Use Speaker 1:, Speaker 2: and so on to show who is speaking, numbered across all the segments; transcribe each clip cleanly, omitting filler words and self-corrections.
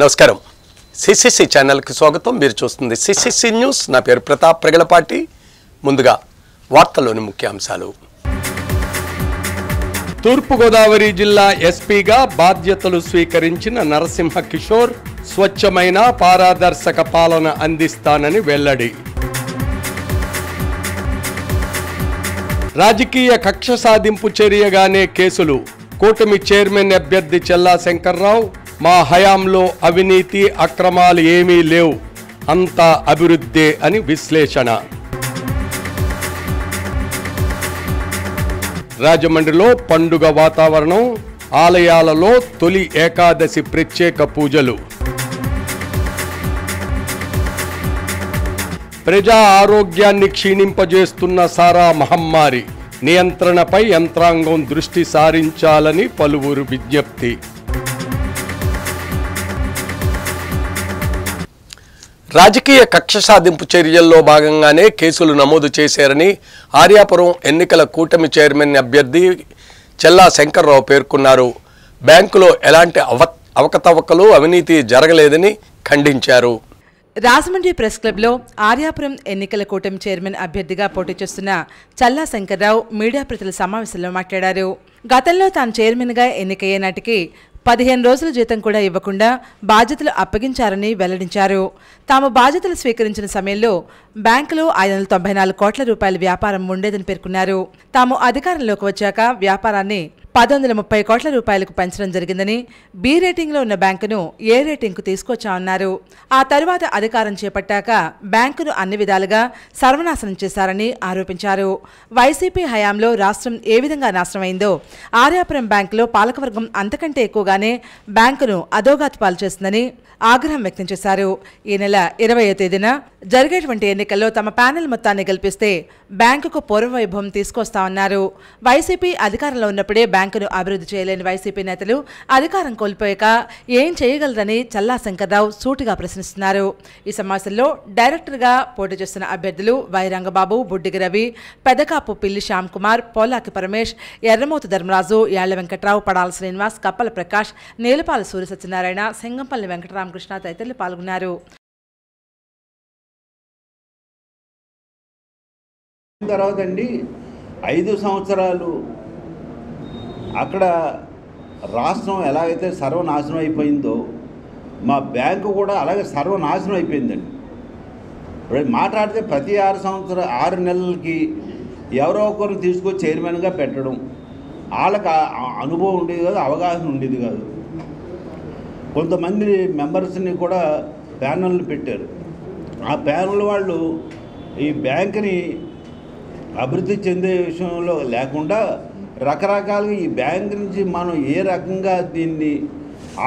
Speaker 1: నమస్కారం సిసిసి ఛానల్కి స్వాగతం. మీరు చూస్తుంది సిసిసి న్యూస్. నా పేరు ప్రతాప్ ప్రగలపాటి. ముందుగా వార్తల్లోని ముఖ్యాంశాలు. తూర్పుగోదావరి జిల్లా ఎస్పీగా బాధ్యతలు స్వీకరించిన నరసింహ కిషోర్ స్వచ్ఛమైన పారదర్శక పాలన అందిస్తానని వెల్లడి. రాజకీయ కక్ష సాధింపు చర్యగానే కేసులు. కూటమి చైర్మన్ అభ్యర్థి చెల్లా శంకర్రావు మా హయాంలో అవినీతి అక్రమాలు ఏమీ లేవు, అంతా అభివృద్ధే అని విశ్లేషణ. రాజమండ్రిలో పండుగ వాతావరణం. ఆలయాలలో తొలి ఏకాదశి ప్రత్యేక పూజలు. ప్రజా ఆరోగ్యాన్ని క్షీణింపజేస్తున్న సారా మహమ్మారి నియంత్రణపై యంత్రాంగం దృష్టి సారించాలని పలువురు విజ్ఞప్తి. రాజకీయ కక్ష సాధింపు చర్యల్లో భాగంగానే కేసులు నమోదు చేశారని ఆర్యాపురం ఎన్నికల కూటమి చైర్మన్ అభ్యర్థి చెల్లా శంకర్రావు పేర్కొన్నారు. బ్యాంకులో ఎలాంటి అవకతవకలు అవినీతి జరగలేదని ఖండించారు.
Speaker 2: రాజమండ్రి ప్రెస్ క్లబ్లో ఆర్యాపురం ఎన్నికల కూటమి చైర్మన్ అభ్యర్థిగా పోటీ చేస్తున్న చెల్లా శంకర్రావు మీడియా ప్రతినిధుల సమావేశంలో మాట్లాడారు. గతంలో తాను చైర్మన్గా ఎన్నికయ్యే నాటికి 15 రోజుల జీతం కూడా ఇవ్వకుండా బాధ్యతలు అప్పగించారని వెల్లడించారు. తాము బాధ్యతలు స్వీకరించిన సమయంలో బ్యాంకులో 594 కోట్ల రూపాయల వ్యాపారం ఉండేదని పేర్కొన్నారు. తాము అధికారంలోకి వచ్చాక వ్యాపారాన్ని 130 కోట్ల రూపాయలకు పెంచడం జరిగిందని, బి రేటింగ్లో ఉన్న బ్యాంకును ఏ రేటింగ్కు తీసుకొచ్చామన్నారు. ఆ తరువాత అధికారం చేపట్టాక బ్యాంకును అన్ని విధాలుగా సర్వనాశనం చేశారని ఆరోపించారు. వైసీపీ హయాంలో రాష్ట్రం ఏ విధంగా నాశనమైందో ఆర్యాపురం బ్యాంకులో పాలకవర్గం అంతకంటే ఎక్కువగానే బ్యాంకును అధోగతి పాలు చేస్తుందని ఆగ్రహం వ్యక్తం చేశారు. ఈ నెల 20వ తేదీన జరిగేటువంటి ఎన్నికల్లో తమ ప్యానెల్ మొత్తాన్ని గెలిపిస్తే బ్యాంకుకు పూర్వవైభవం తీసుకొస్తామన్నారు. వైసీపీ అధికారంలో ఉన్నప్పుడే బ్యాంకును అభివృద్ధి చేయలేని వైసీపీ నేతలు అధికారం కోల్పోయాక ఏం చేయగలరని చెల్లా శంకర్రావు సూటిగా ప్రశ్నిస్తున్నారు. ఈ సమావేశంలో డైరెక్టర్గా పోటీ చేస్తున్న అభ్యర్థులు వై రంగబాబు, బుడ్డిగి రవి, పెదకాపు పిల్లి శ్యామ్ కుమార్, పోలాకి పరమేష్, ఎర్రమోతు ధర్మరాజు, యాళ్ల వెంకట్రావు, పడాల శ్రీనివాస్, కప్పల ప్రకాష్, నీలపాల సూర్య సత్యనారాయణ, సింగంపల్లి వెంకటరామకృష్ణ తదితరులు పాల్గొన్నారు.
Speaker 3: తర్వాత అండి 5 సంవత్సరాలు అక్కడ రాష్ట్రం ఎలాగైతే సర్వనాశనం అయిపోయిందో మా బ్యాంకు కూడా అలాగే సర్వనాశనం అయిపోయిందండి. మాట్లాడితే ప్రతి 6 నెలలకి ఎవరో ఒకరిని తీసుకొచ్చి చైర్మన్గా పెట్టడం, వాళ్ళకి అనుభవం ఉండేది కాదు, అవగాహన ఉండేది కాదు. కొంతమంది మెంబర్స్ని కూడా ప్యానల్ని పెట్టారు. ఆ ప్యానల్ వాళ్ళు ఈ బ్యాంకుని అభివృద్ధి చెందే విషయంలో లేకుండా రకరకాలుగా ఈ బ్యాంక్ నుంచి మనం ఏ రకంగా దీన్ని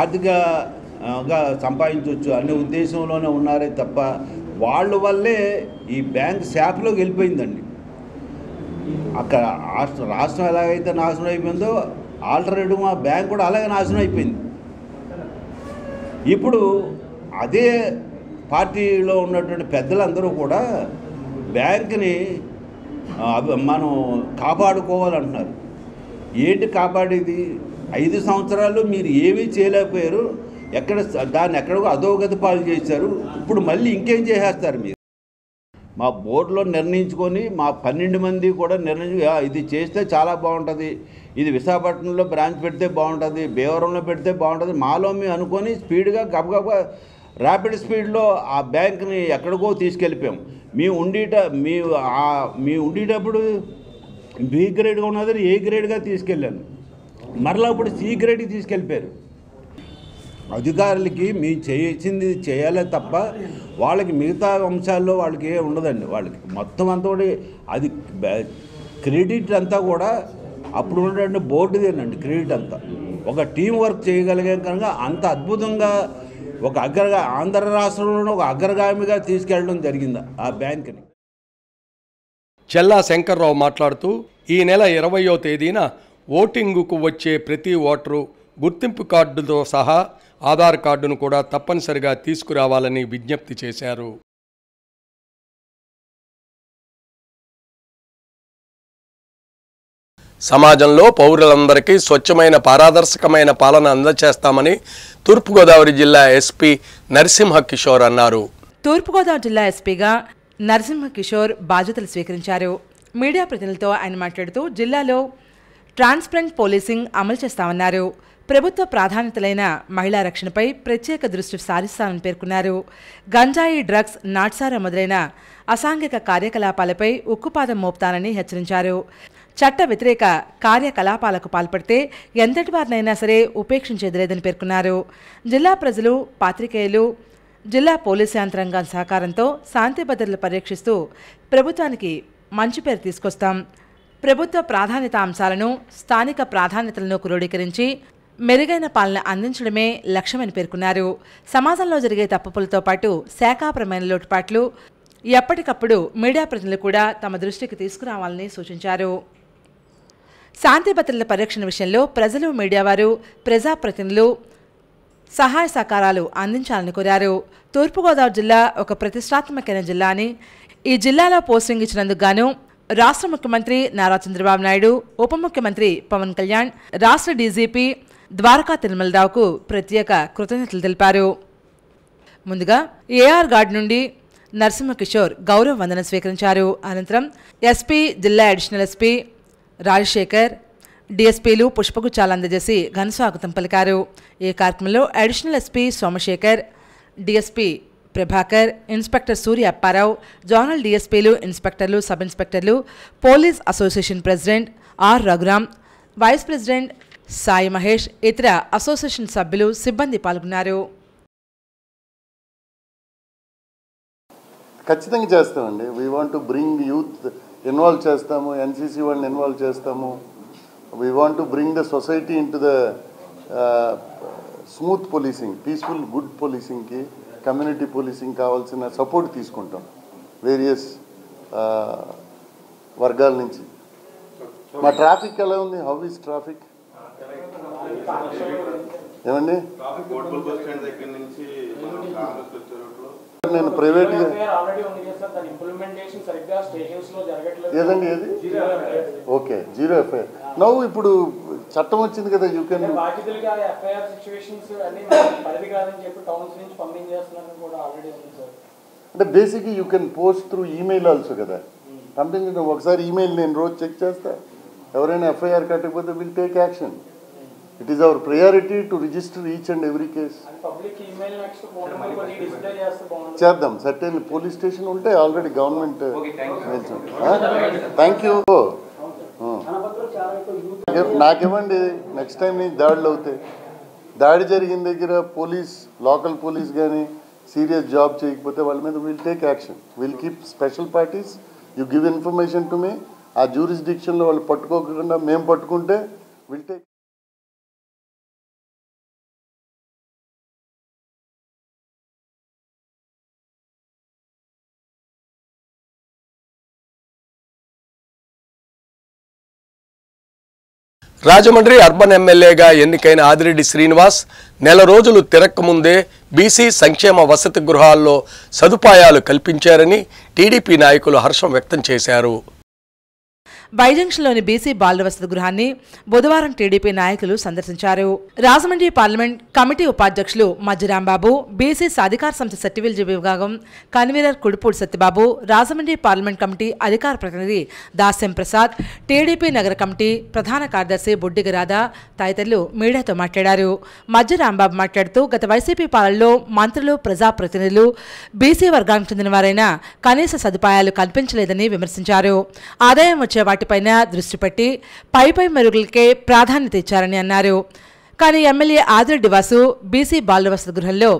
Speaker 3: ఆర్థికంగా సంపాదించవచ్చు అనే ఉద్దేశంలోనే ఉన్నారే తప్ప వాళ్ళ వల్లే ఈ బ్యాంక్ శాఖలోకి వెళ్ళిపోయిందండి. అక్కడ రాష్ట్రం ఎలాగైతే నాశనం అయిపోయిందో ఆల్టర్నేటివ్ మా బ్యాంక్ కూడా అలాగే నాశనం అయిపోయింది. ఇప్పుడు అదే పార్టీలో ఉన్నటువంటి పెద్దలందరూ కూడా బ్యాంకుని మనం కాపాడుకోవాలంటున్నారు. ఏంటి కాపాడేది? 5 సంవత్సరాలు మీరు ఏమీ చేయలేకపోయారు, దాన్ని ఎక్కడికో అధోగతి పాలు చేశారు. ఇప్పుడు మళ్ళీ ఇంకేం చేసేస్తారు మీరు? మా బోర్డులో నిర్ణయించుకొని మా 12 మంది కూడా నిర్ణయించి ఇది చేస్తే చాలా బాగుంటుంది, ఇది విశాఖపట్నంలో బ్రాంచ్ పెడితే బాగుంటుంది, భీమవరంలో పెడితే బాగుంటుంది, మాలో మేము అనుకొని స్పీడ్గా గబగబా ర్యాపిడ్ స్పీడ్లో ఆ బ్యాంక్ని ఎక్కడికో తీసుకెళ్ళిపోయాం. మేము ఉండేటప్పుడు బి గ్రేడ్గా ఉన్నదని ఏ గ్రేడ్గా తీసుకెళ్ళాను, మరలా ఇప్పుడు సి గ్రేడ్కి తీసుకెళ్ళిపోయారు. అధికారులకి మేము చేసింది చేయాలే తప్ప వాళ్ళకి మిగతా అంశాల్లో వాళ్ళకి ఏ ఉండదండి. వాళ్ళకి మొత్తం అంతా కూడా అది క్రెడిట్ అంతా కూడా అప్పుడు ఉన్నటువంటి బోర్డుదేనండి. క్రెడిట్ అంతా ఒక టీం వర్క్ చేయగలిగే కనుక అంత అద్భుతంగా ఒక ఆంధ్ర రాష్ట్రంలోనే ఒక అగ్రగామిగా తీసుకెళ్ళడం జరిగింది ఆ బ్యాంకుని.
Speaker 1: చెల్లా శంకర్రావు మాట్లాడుతూ ఈ నెల 20వ తేదీన ఓటింగుకు వచ్చే ప్రతి ఓటరు గుర్తింపు కార్డుతో సహా ఆధార్ కార్డును కూడా తప్పనిసరిగా తీసుకురావాలని విజ్ఞప్తి చేశారు. సమాజంలో పౌరులందరికీ స్వచ్ఛమైన పారదర్శకమైన పాలన అందజేస్తామని తూర్పుగోదావరి జిల్లా ఎస్పీ నరసింహ కిషోర్ అన్నారు.
Speaker 2: తూర్పుగోదావరి జిల్లా ఎస్పీగా నరసింహ కిషోర్ బాధ్యతలు స్వీకరించారు. మీడియా ప్రతినిధులతో ఆయన మాట్లాడుతూ జిల్లాలో ట్రాన్స్పరెంట్ పోలీసింగ్ అమలు చేస్తామన్నారు. ప్రభుత్వ ప్రాధాన్యతలైన మహిళా రక్షణపై ప్రత్యేక దృష్టి సారిస్తామని పేర్కొన్నారు. గంజాయి, డ్రగ్స్, నాట్సారా మొదలైన అసాంఘిక కార్యకలాపాలపై ఉక్కుపాదం మోపుతానని హెచ్చరించారు. చట్ట వ్యతిరేక కార్యకలాపాలకు పాల్పడితే ఎంతటి వారినైనా సరే ఉపేక్షించేది లేదని పేర్కొన్నారు. జిల్లా ప్రజలు, పాత్రికేయులు, జిల్లా పోలీసు యంత్రాంగం సహకారంతో శాంతి భద్రతలు పరీక్షిస్తూ ప్రభుత్వానికి మంచి పేరు తీసుకొస్తాం. ప్రభుత్వ ప్రాధాన్యత అంశాలను, స్థానిక ప్రాధాన్యతలను క్రోడీకరించి మెరుగైన పాలన అందించడమే లక్ష్యమని పేర్కొన్నారు. సమాజంలో జరిగే తప్పులతో పాటు శాఖాపరమైన లోటుపాట్లు ఎప్పటికప్పుడు మీడియా ప్రతినిధులు కూడా తమ దృష్టికి తీసుకురావాలని సూచించారు. శాంతి భద్రతల పరిరక్షణ విషయంలో ప్రజలు, మీడియా వారు, ప్రజాప్రతినిధులు సహాయ సహకారాలు అందించాలని కోరారు. తూర్పుగోదావరి జిల్లా ఒక ప్రతిష్టాత్మకమైన జిల్లా అని, ఈ జిల్లాలో పోస్టింగ్ ఇచ్చినందుకు గాను రాష్ట్ర ముఖ్యమంత్రి నారా చంద్రబాబు నాయుడు, ఉప ముఖ్యమంత్రి పవన్ కళ్యాణ్, రాష్ట్ర డీజీపీ ద్వారకా తిరుమలరావుకు ప్రత్యేక కృతజ్ఞతలు తెలిపారు. ముందుగా ఏఆర్ గార్డ్ నుండి నరసింహ కిషోర్ గౌరవ వందనం స్వీకరించారు. అనంతరం ఎస్పీ, జిల్లా అడిషనల్ ఎస్పీ రాజశేఖర్, డిఎస్పీలు పుష్పగుచ్చాలు అందజేసి ఘనస్వాగతం పలికారు. ఈ కార్యక్రమంలో additional SP Somasekhar, DSP Prabhakar, inspector Surya Apparao, zonal డిఎస్పీలు, ఇన్స్పెక్టర్లు, సబ్ ఇన్స్పెక్టర్లు, police association president R Raghuram, vice president Sai Mahesh, ఇతర అసోసియేషన్ సభ్యులు, సిబ్బంది పాల్గొన్నారు.
Speaker 4: ఖచ్చితంగా చేస్తామండి. We want to bring youth involve చేస్తాము, ఎన్సీసీ వాళ్ళని ఇన్వాల్వ్ చేస్తాము. We want to bring the society into the smooth policing, peaceful good పోలీసింగ్కి, కమ్యూనిటీ పోలీసింగ్ కావాల్సిన సపోర్ట్ తీసుకుంటాం వేరియస్ వర్గాల నుంచి. మా ట్రాఫిక్ ఎలా ఉంది? How is traffic? ఏమండి, నేను ప్రైవేట్గా ఏదండి ఏది ఓకే, జీరో ఎఫ్ఐఆర్. నవ్వు ఇప్పుడు చట్టం వచ్చింది కదా, యూ కెన్ అంటే బేసిక్గా you can post through email also కదా. పంపించండి ఒకసారి ఈమెయిల్, నేను రోజు చెక్ చేస్తా. ఎవరైనా ఎఫ్ఐఆర్ కట్టకపోతే will take action. It is our priority to register each and every case. చేద్దాం. సర్టెన్ పోలీస్ స్టేషన్ ఉంటే ఆల్రెడీ గవర్నమెంట్. Thank you. నాకివ్వండి, నెక్స్ట్ టైం నేను దాడులు అవుతాయి. దాడి జరిగిన దగ్గర పోలీస్, లోకల్ పోలీస్ కానీ సీరియస్ జాబ్ చేయకపోతే వాళ్ళ మీద will take action. Will keep special parties. You give information to me. ఆ జ్యూరిస్డిక్షన్లో వాళ్ళు పట్టుకోకుండా మేము పట్టుకుంటే విల్ టేక్.
Speaker 1: రాజమండ్రి అర్బన్ ఎమ్మెల్యేగా ఎన్నికైన ఆదిరెడ్డి శ్రీనివాస్ నెల రోజులు తిరక్కముందే బీసీ సంక్షేమ వసతి గృహాల్లో సదుపాయాలు కల్పించారని టీడీపీ నాయకులు హర్షం వ్యక్తం చేశారు.
Speaker 2: వైజంక్షన్లోని బీసీ బాలుర వసతి గృహాన్ని బుధవారం టీడీపీ నాయకులు సందర్శించారు. రాజమండ్రి పార్లమెంట్ కమిటీ ఉపాధ్యక్షులు మజ్జిరాంబాబు, బీసీ సాధికార సంస్థ సర్టిఫిల్ విభాగం convener Kudipudi Satyababu, Rajahmundry parliament committee అధికార ప్రతినిధి దాస్యం ప్రసాద్, టీడీపీ నగర కమిటీ ప్రధాన కార్యదర్శి బొడ్డిగ రాధా తదితరులు మీడియాతో మాట్లాడారు. మజ్జిరాంబాబు మాట్లాడుతూ గత వైసీపీ పాలనలో మంత్రులు, ప్రజాప్రతినిధులు బీసీ వర్గానికి చెందిన వారైనా కనీస సదుపాయాలు కల్పించలేదని విమర్శించారు. ఆదాయం వచ్చే వాటిపైన దృష్టి పెట్టి పై మెరుగులకే ప్రాధాన్యత ఇచ్చారని అన్నారు. కానీ ఎమ్మెల్యే ఆదిరెడ్డి వాసు బీసీ బాలుర వసతి గృహంలో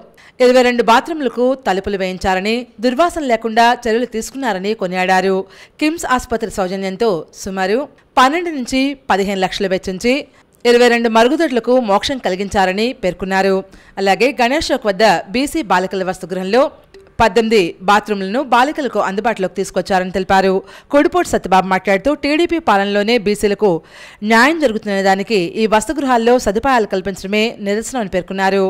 Speaker 2: 22 బాత్రూంలకు తలుపులు వేయించారని, దుర్వాసన లేకుండా చర్యలు తీసుకున్నారని కొనియాడారు. కిమ్స్ ఆసుపత్రి సౌజన్యంతో సుమారు 12 నుంచి 15 లక్షలు వెచ్చించి 22 మరుగుదొడ్లకు మోక్షం కలిగించారని పేర్కొన్నారు. అలాగే గణేష్ చౌక్ వద్ద బీసీ బాలికల వసతి గృహంలో 18 బాత్రూంలను బాలికలకు అందుబాటులోకి తీసుకొచ్చారని తెలిపారు. కోడిపోటు సత్యబాబు మాట్లాడుతూ టీడీపీ పాలనలోనే బీసీలకు న్యాయం జరుగుతున్న దానికి ఈ వసతి గృహాల్లో సదుపాయాలు కల్పించడమే నిదర్శనమని పేర్కొన్నారు.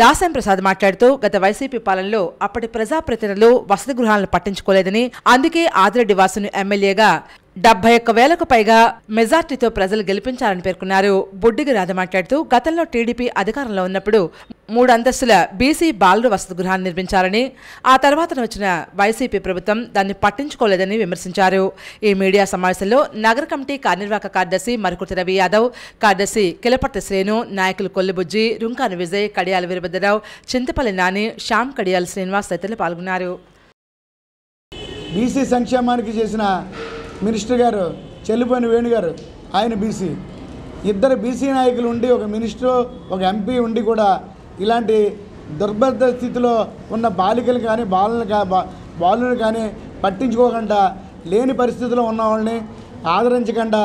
Speaker 2: దాసం ప్రసాద్ మాట్లాడుతూ గత వైసీపీ పాలనలో అప్పటి ప్రజాప్రతినిధులు వసతి గృహాలను పట్టించుకోలేదని, అందుకే ఆదిరెడ్డి వాసును ఎమ్మెల్యేగా 71,000కు పైగా మెజార్టీతో ప్రజలు గెలిపించాలని పేర్కొన్నారు. బుడ్డిగి రాధ మాట్లాడుతూ గతంలో టీడీపీ అధికారంలో ఉన్నప్పుడు 3 అంతస్తుల బీసీ బాలుర వసతి గృహాన్ని నిర్మించాలని, ఆ తర్వాత వచ్చిన వైసీపీ ప్రభుత్వం దాన్ని పట్టించుకోలేదని విమర్శించారు. ఈ మీడియా సమావేశంలో నగర కమిటీ కార్యనిర్వాహక కార్యదర్శి మరుకుటి రవి యాదవ్, కార్యదర్శి కిలపర్తి శ్రేణు, నాయకులు కొల్లిబుజ్జి, రుంకాని విజయ్, కడియాల వీరభద్రరావు, చింతపల్లి నాని, శ్యామ్ కడియాల శ్రీనివాస్ తదితరులు పాల్గొన్నారు.
Speaker 5: బీసీ సంక్షేమానికి చేసిన మినిస్టర్ గారు చెల్లిపోయిన వేణు గారు, ఆయన బీసీ. ఇద్దరు బీసీ నాయకులు ఉండి, ఒక మినిస్టర్ ఒక ఎంపీ ఉండి కూడా ఇలాంటి దుర్భర స్థితిలో ఉన్న బాలికలు కానీ బాలుని కానీ పట్టించుకోకుండా, లేని పరిస్థితిలో ఉన్న వాళ్ళని ఆదరించకుండా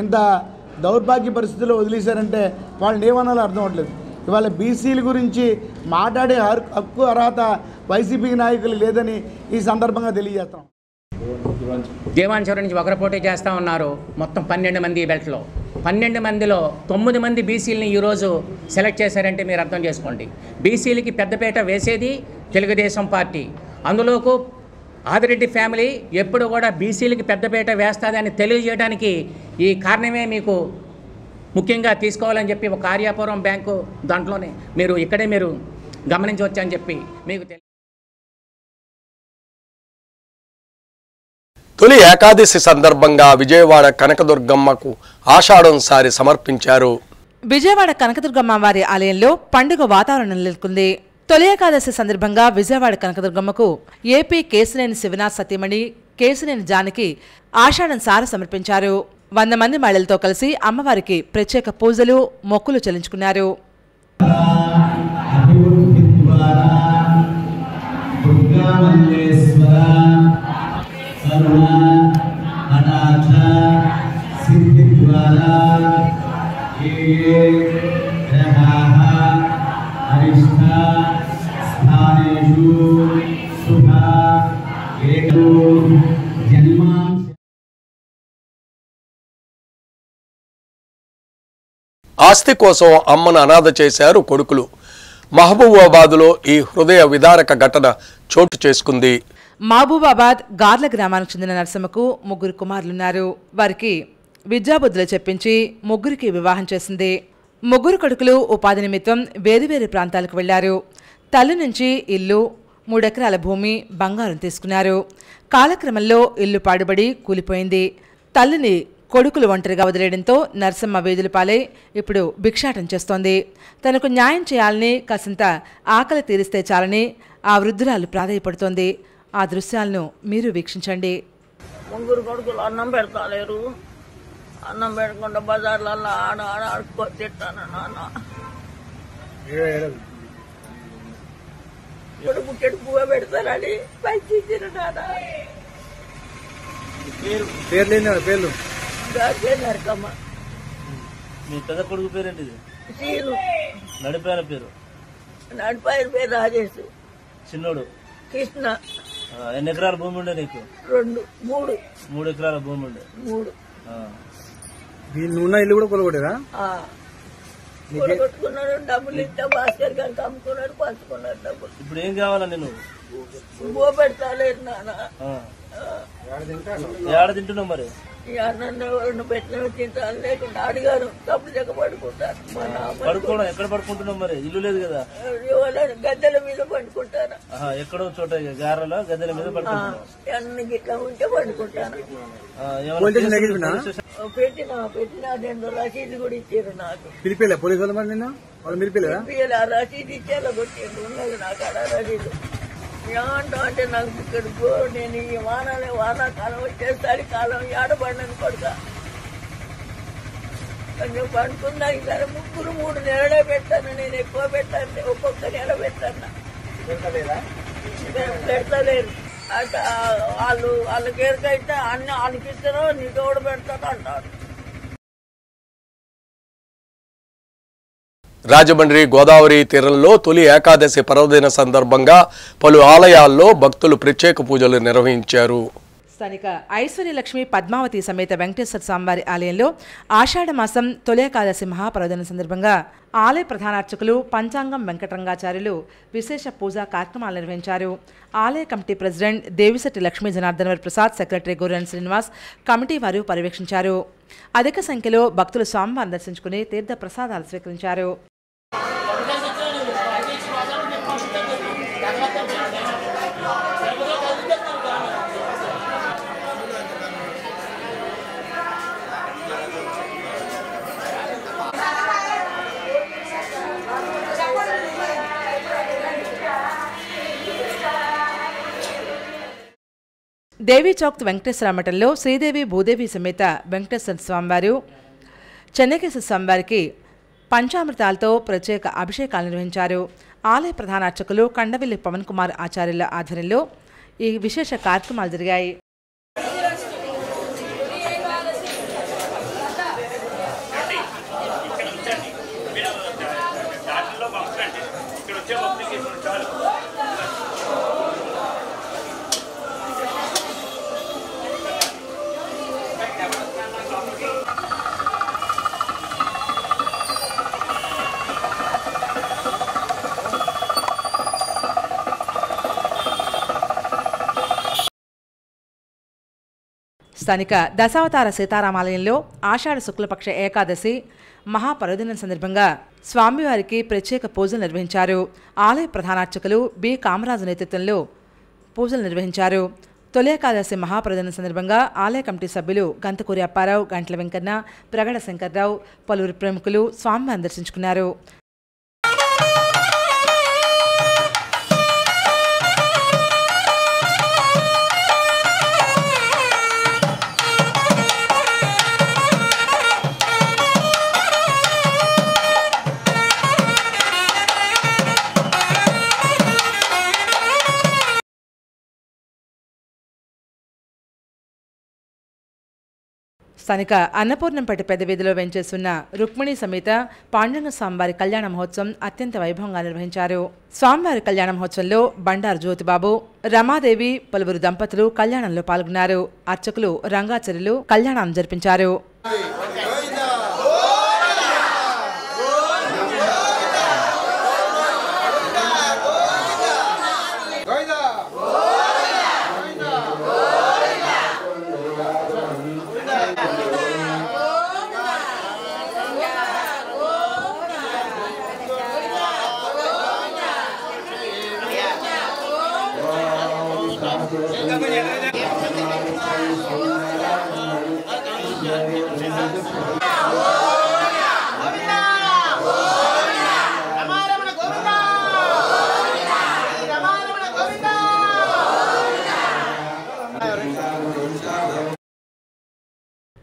Speaker 5: ఇంత దౌర్భాగ్య పరిస్థితుల్లో వదిలేశారంటే వాళ్ళని ఏమన్నాలో అర్థం అవ్వట్లేదు. ఇవాళ బీసీల గురించి మాట్లాడే హక్కు అర్హత వైసీపీ నాయకులు లేదని ఈ సందర్భంగా తెలియజేస్తాం.
Speaker 6: దేవాంశవరం నుంచి ఒకరు పోటీ చేస్తూ ఉన్నారు. మొత్తం 12 మంది బెల్ట్లో 12 మందిలో 9 మంది బీసీలని ఈరోజు సెలెక్ట్ చేశారంటే మీరు అర్థం చేసుకోండి. బీసీలకి పెద్దపీట వేసేది తెలుగుదేశం పార్టీ. అందులోకి ఆదిరెడ్డి ఫ్యామిలీ ఎప్పుడు కూడా బీసీలకి పెద్దపీట వేస్తుందని తెలియజేయడానికి ఈ కారణమే మీకు ముఖ్యంగా తీసుకోవాలని చెప్పి ఒక కార్యాపురం బ్యాంకు దాంట్లోనే ఇక్కడే మీరు గమనించవచ్చని చెప్పి మీకు
Speaker 1: తొలి ఏకాదశి సందర్భంగా విజయవాడ కనకదుర్గమ్మకు ఆషాఢం సారి సమర్పించారు.
Speaker 2: విజయవాడ కనకదుర్గమ్మ వారి ఆలయంలో పండుగ వాతావరణం నెలకొంది. తొలి ఏకాదశి సందర్భంగా విజయవాడ కనకదుర్గమ్మకు ఏపీ కేశినేని శివనాథ్ సతీమణి కేశినేని జానకి ఆషాఢం సార సమర్పించారు. 100 మంది మహిళలతో కలిసి అమ్మవారికి ప్రత్యేక పూజలు, మొక్కులు చెల్లించుకున్నారు.
Speaker 1: ఆస్తి కోసం అమ్మను అనాథ చేశారు కొడుకులు. మహబూబాబాద్లో ఈ హృదయ విదారక ఘటన చోటు చేసుకుంది.
Speaker 2: మహబూబాబాద్ గార్ల గ్రామానికి చెందిన నరసమ్మకు 3 కుమారులున్నారు. వారికి విద్యాబుద్ధులు చెప్పించి 3కి వివాహం చేసింది. 3 కొడుకులు ఉపాధి నిమిత్తం వేరువేరు ప్రాంతాలకు వెళ్లారు. తల్లి నుంచి ఇల్లు, 3 ఎకరాల భూమి, బంగారం తీసుకున్నారు. కాలక్రమంలో ఇల్లు పాడుబడి కూలిపోయింది. తల్లిని కొడుకులు ఒంటరిగా వదిలేయడంతో నరసమ్మ వేదుల పాలై ఇప్పుడు భిక్షాటం చేస్తోంది. తనకు న్యాయం చేయాలని, కాసింత ఆకలి తీరిస్తే చాలని ఆ వృద్ధురాలు ప్రాధాయపడుతోంది. ఆ దృశ్యాలను మీరు వీక్షించండి.
Speaker 7: 3 కొడుకులు అన్నం పెడతాలేరు. అన్నం పెట్టకుండా బజార్లలో ఆడుకొని తిట్టాను నాన్న. ఇప్పుడు బుక్కెడు పువ్వ పెడతారని పైకి ఇచ్చిన నాన్న. పేర్లు నరకమ్మ.
Speaker 8: మీ పెద్ద కొడుకు పేరేంటిది?
Speaker 7: సీను.
Speaker 8: నడిపాయన పేరు?
Speaker 7: నడిపాయన పేరు రాజేష్.
Speaker 8: చిన్నోడు
Speaker 7: కృష్ణ.
Speaker 8: ఎన్ని ఎకరాల భూమి ఉండే నీకు?
Speaker 7: 2, 3.
Speaker 8: 3 ఎకరాల భూమి ఉండే.
Speaker 7: 3.
Speaker 5: నువ్వున్న ఇల్లు కూడా కొలగొట్టేదా?
Speaker 7: కొట్టుకున్నాడు. డబ్బులు ఇస్తే భాస్కర్ గారికి అమ్ముకున్నాడు, పంచుకున్నాడు డబ్బులు.
Speaker 8: ఇప్పుడు ఏం కావాలా నేను?
Speaker 7: బో పెడతాలేదు నాన్న.
Speaker 8: ఏడ తింటున్నావు మరి?
Speaker 7: ఈ అన్నం పెట్టిన తింటాను, లేకుండా అడిగారు తప్పుడు చెక్క పడుకుంటాను.
Speaker 8: పడుకోవడం ఎక్కడ పడుకుంటున్నావు మరి? ఇల్లు లేదు కదా?
Speaker 7: గద్దెల మీద పండుకుంటాను.
Speaker 8: ఎక్కడో చోట గారెలో గద్దెల మీద పడుకుంటున్నావు?
Speaker 7: అన్ని గిట్లా ఉంటే పండుకుంటాను. పెట్టిన 2 రసీదు కూడా ఇచ్చారు నాకు.
Speaker 5: పిలిపిలే పోలీసు వాళ్ళు మరి నిన్న వాళ్ళు పిలిపిలే
Speaker 7: ఆ రసీదు ఇచ్చేలా కొట్టిండు. ఉన్నది నాకు అలా రసీదు. ఏమంటా అంటే నాకు ఇక్కడ నేను ఈ వానాకాలం వచ్చేసరి కాలం ఏడబడినది కొడుక. కొంచెం పండుకున్నాక సరే 3 నెలలే పెట్టాను. నేను ఎక్కువ పెట్టాను, ఒక్కొక్క నెల పెట్టాను. పెడతలేరు అట. వాళ్ళకి ఎరకైతే అన్ని వాళ్ళకి ఇస్తారో నీకు ఎవడు పెడతాడు అంటారు.
Speaker 1: రాజమండ్రి గోదావరి తీరంలో తొలి ఏకాదశి పర్వదిన సందర్భంగా పలు ఆలయాల్లో భక్తులు ప్రత్యేక పూజలు నిర్వహించారు.
Speaker 2: స్థానిక ఐశ్వర్యలక్ష్మి పద్మావతి సమేత వెంకటేశ్వర స్వామివారి ఆలయంలో ఆషాఢ మాసం తొలి ఏకాదశి మహాపర్వదినం సందర్భంగా ఆలయ ప్రధానార్చకులు పంచాంగం వెంకటరంగాచార్యులు విశేష పూజా కార్యక్రమాలు నిర్వహించారు. ఆలయ committee president Devisetti Lakshmi Janardanavar Prasad, secretary Goren Srinivas committee వారు పర్యవేక్షించారు. అధిక సంఖ్యలో భక్తులు స్వామివారిని దర్శించుకుని తీర్థ ప్రసాదాలు స్వీకరించారు. దేవీ చౌక్ వెంకటేశ్వర మఠంలో శ్రీదేవి భూదేవి సమేత వెంకటేశ్వర స్వామివారు చెన్నకేశ్వర స్వామివారికి పంచామృతాలతో ప్రత్యేక అభిషేకాలు నిర్వహించారు. ఆలయ ప్రధాన అర్చకులు కండవిల్లి పవన్ కుమార్ ఆచార్యుల ఆధ్వర్యంలో ఈ విశేష కార్యక్రమాలు జరిగాయి. స్థానిక దశావతార సీతారామాలయంలో ఆషాఢ శుక్లపక్ష ఏకాదశి మహాపర్వదినం సందర్భంగా స్వామివారికి ప్రత్యేక పూజలు నిర్వహించారు. ఆలయ ప్రధానార్చకులు బి కామరాజు నేతృత్వంలో పూజలు నిర్వహించారు. తొలి ఏకాదశి మహాపర్వదినం సందర్భంగా ఆలయ కమిటీ సభ్యులు గంతకూరి అప్పారావు, గంట్ల వెంకన్న, ప్రగడ శంకర్రావు, పలువురు ప్రముఖులు స్వామివారిని దర్శించుకున్నారు. స్థానిక అన్నపూర్ణంపేట పెద్ద వీధిలో వెంచేస్తున్న రుక్మిణి సమేత పాండురంగ స్వామివారి కళ్యాణ మహోత్సవం అత్యంత వైభవంగా నిర్వహించారు. స్వామివారి కళ్యాణ మహోత్సవంలో బండారు జ్యోతిబాబు, రమాదేవి, పలువురు దంపతులు కళ్యాణంలో పాల్గొన్నారు. అర్చకులు రంగాచార్యులు కళ్యాణం జరిపించారు.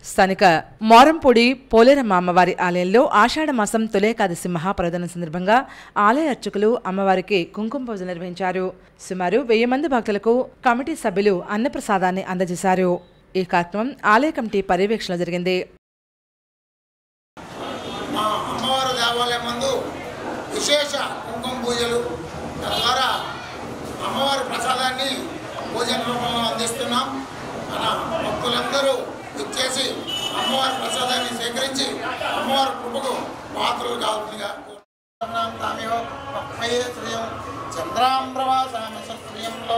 Speaker 2: స్థానిక మోరంపూడి పోలేరమ్మ అమ్మవారి ఆలయంలో ఆషాఢ మాసం తొలి ఏకాదశి మహాపర్వదినం సందర్భంగా ఆలయ అర్చకులు అమ్మవారికి కుంకుమ పూజ నిర్వహించారు. సుమారు 1000 మంది భక్తులకు కమిటీ సభ్యులు అన్నప్రసాదాన్ని అందజేశారు. ఈ కార్యక్రమం ఆలయ కమిటీ పర్యవేక్షణలో జరిగింది.
Speaker 9: అమ్మవారి దేవాలయం ముందు విశేష కుంకుమ పూజలు ద్వారా అమ్మవారి ప్రసాదాన్ని భోజన రూపంలో అందిస్తున్నాం. మన భక్తులందరూ ఇచ్చేసి అమ్మవారి ప్రసాదాన్ని స్వీకరించి అమ్మవారి కృపకు పాత్రలు కావాల్సిందిగా చంద్రాం ప్రవాసామస్త్రియంలో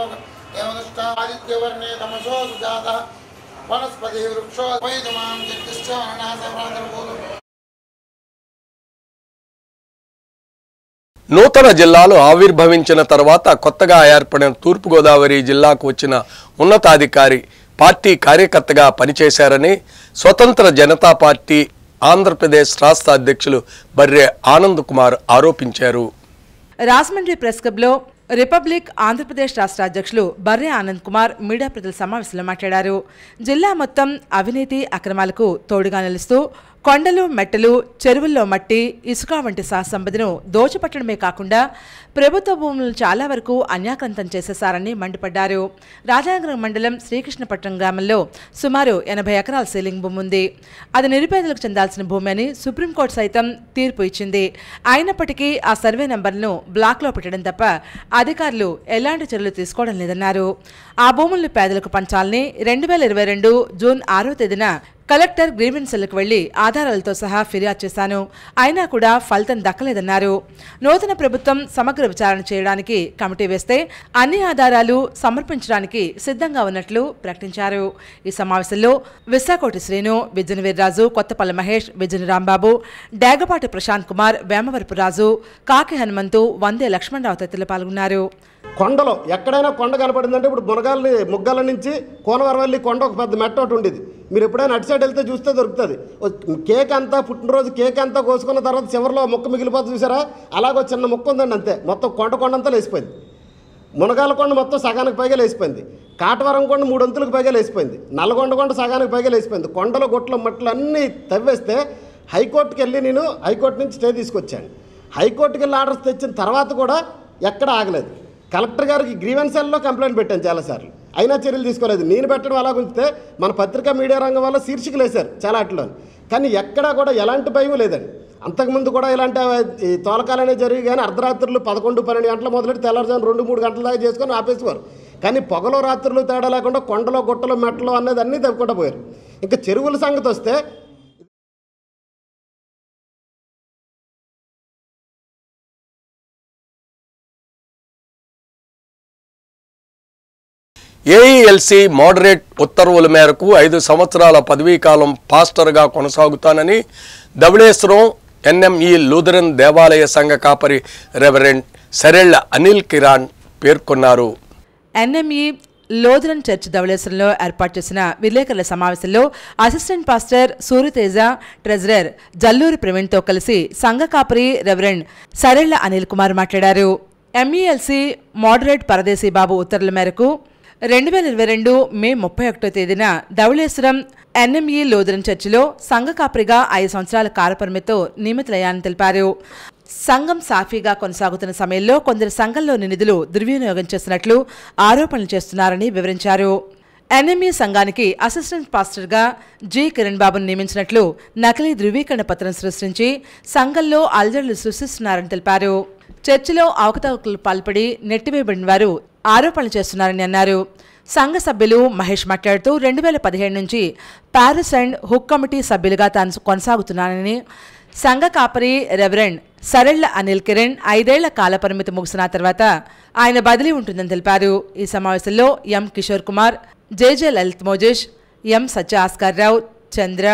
Speaker 9: దేవదృష్టాదిత్యవర్ణే తమసో సుజాత వనస్పతి వృక్షో వైదమాం జగతిష్ట వర్ణాసభ్రాంతరూలు.
Speaker 1: నూతన జిల్లాలు ఆవిర్భవించిన తర్వాత కొత్తగా ఏర్పడిన తూర్పుగోదావరి జిల్లాకు వచ్చిన ఉన్నతాధికారి పార్టీ కార్యకర్తగా పనిచేశారని స్వతంత్ర జనతా పార్టీ ఆంధ్రప్రదేశ్ రాష్ట్ర అధ్యక్షులు బర్రె ఆనంద్ కుమార్ ఆరోపించారు.
Speaker 2: రాజమండ్రి ప్రెస్ క్లబ్లో రిపబ్లిక్ ఆంధ్రప్రదేశ్ రాష్ట్ర అధ్యక్షులు బర్రె ఆనంద్ కుమార్ మీడియా ప్రతినిధుల సమావేశంలో మాట్లాడారు. జిల్లా మొత్తం అవినీతి అక్రమాలకు తోడుగా నిలుస్తూ కొండలు మెట్టలు చెరువుల్లో మట్టి ఇసుక వంటి సహసంపదను దోచిపట్టడమే కాకుండా ప్రభుత్వ భూములను చాలా వరకు అన్యాక్రాంతం చేసేశారని మండిపడ్డారు. రాజానగరం మండలం శ్రీకృష్ణపట్నం గ్రామంలో సుమారు 80 ఎకరాల సీలింగ్ భూమి ఉంది. అది నిరుపేదలకు చెందాల్సిన భూమి అని సుప్రీంకోర్టు సైతం తీర్పు ఇచ్చింది. అయినప్పటికీ ఆ సర్వే నంబర్ను బ్లాక్లో పెట్టడం తప్ప అధికారులు ఎలాంటి చర్యలు తీసుకోవడం లేదన్నారు. ఆ భూములను పేదలకు పంచాలని 2022 జూన్ 6వ తేదీన కలెక్టర్ గ్రీవెన్స్ సెల్కు వెళ్లి ఆధారాలతో సహా ఫిర్యాదు చేశాను. అయినా కూడా ఫలితం దక్కలేదన్నారు. నూతన ప్రభుత్వం సమగ్ర విచారణ చేయడానికి కమిటీ వేస్తే అన్ని ఆధారాలు సమర్పించడానికి సిద్ధంగా ఉన్నట్లు ప్రకటించారు. ఈ సమావేశంలో విశాఖోటి శ్రీను, విజయన వీర్రాజు, కొత్తపల్లి మహేష్, విజయన రాంబాబు, డేగపాటి ప్రశాంత్ కుమార్, వేమవరపు రాజు, కాకి హనుమంతు, వందే లక్ష్మణరావు తదితరులు పాల్గొన్నారు.
Speaker 10: కొండలో ఎక్కడైనా కొండ కనపడిందంటే ఇప్పుడు ముగ్గాల నుంచి కోనవరవల్లి కొండ ఒక పెద్ద మెట్ట ఒకటి ఉండేది. మీరు ఎప్పుడైనా అటు సైడ్ వెళ్తే చూస్తే దొరుకుతుంది. కేక్ అంతా పుట్టినరోజు కేక్ అంతా కోసుకున్న తర్వాత చివరిలో ముక్క మిగిలిపోతుంది చూసారా, అలాగో చిన్న ముక్క ఉందండి అంతే. మొత్తం కొండంతా లేచిపోయింది. మునగాల కొండ మొత్తం సగానికి పైగా లేచిపోయింది. కాటవరం కొండ 3 అంతులకు పైగా లేచిపోయింది. నల్గొండ కొండ సగానికి పైగా లేచిపోయింది. కొండలు గొట్ల మట్టలు అన్నీ తవ్వేస్తే హైకోర్టుకి వెళ్ళి నేను హైకోర్టు నుంచి స్టే తీసుకొచ్చాను. హైకోర్టుకి వెళ్ళి ఆర్డర్స్ తెచ్చిన తర్వాత కూడా ఎక్కడ ఆగలేదు. కలెక్టర్ గారికి గ్రీవెన్స్ సెల్లో కంప్లైంట్ పెట్టాను చాలాసార్లు, అయినా చర్యలు తీసుకోలేదు. నేను పెట్టడం అలా ఉంచితే మన పత్రికా మీడియా రంగం వల్ల శీర్షికలు వేశారు చాలా అట్లో, కానీ ఎక్కడా కూడా ఎలాంటి భయం లేదండి. అంతకుముందు కూడా ఇలాంటి ఈ తోలకాలనే జరిగి కానీ అర్ధరాత్రులు 11-12 గంటల మొదలెట్టి తెల్లవారుజాము 2-3 గంటల దాకా చేసుకొని ఆపేసుకోరు. కానీ పొగలో రాత్రులు తేడా లేకుండా కొండలో గుట్టలు మెట్టలు అనేది అన్నీ తవ్వుకుంటూ పోయారు. ఇంకా చెరువుల సంగతి వస్తే
Speaker 1: ఏఈఎల్సీ మోడరేట్ ఉత్తర్వుల మేరకు 5 సంవత్సరాల పదవీకాలం పాస్టర్గా కొనసాగుతానని ధవళేశ్వరం ఎన్ఎంఈ లూథరన్ దేవాలయ సంఘ కాపరి రెవరెండ్ సరెళ్ల అనిల్ కిరాణ్ పేర్కొన్నారు.
Speaker 2: ఎన్ఎంఈ లూథరన్ చర్చ్ ధవళేశ్వరంలో ఏర్పాటు చేసిన విలేకరుల సమావేశంలో assistant pastor Suryateja, treasurer Jalluri ప్రవీణ్తో కలిసి సంఘ కాపరి రెవరెండ్ సరెళ్ల అనిల్ కుమార్ మాట్లాడారు. ఎంఈఎల్సీ మోడరేట్ పరదేశీ బాబు ఉత్తర్వుల మేరకు 2022 మే 31వ తేదీన ధవళేశ్వరం ఎన్ఎంఈ లూథరన్ చర్చిలో సంఘ కాపరిగా 5 సంవత్సరాల కాలపరిమితితో నియమితులయ్యానని తెలిపారు. సంఘం సాఫీగా కొనసాగుతున్న సమయంలో కొందరు సంఘంలోని నిధులు దుర్వినియోగం చేస్తున్నట్లు ఆరోపణలు చేస్తున్నారని వివరించారు. ఎన్ఎంఈ సంఘానికి అసిస్టెంట్ పాస్టర్గా జి కిరణ్ బాబును నియమించినట్లు నకిలీ ధృవీకరణ పత్రం సృష్టించి సంఘంలో అలజడులు సృష్టిస్తున్నారని తెలిపారు. చర్చిలో అవకతవకలు పాల్పడి నెట్టివేయబడిన వారు ఆరోపణలు చేస్తున్నారని అన్నారు. సంఘ సభ్యులు మహేష్ మాట్లాడుతూ 2017 నుంచి ప్యారిస్ అండ్ హుక్ కమిటీ సభ్యులుగా తాను కొనసాగుతున్నానని, సంఘ కాపరి రెవరెండ్ సరెళ్ల అనిల్ కిరణ్ 5 ఏళ్ల కాలపరిమితి ముగిసిన తర్వాత ఆయన బదిలీ ఉంటుందని తెలిపారు. ఈ సమావేశంలో ఎం కిషోర్ కుమార్, జేజే లలిత్ మోజేష్, ఎం సత్య ఆస్కార్ రావు, చంద్ర,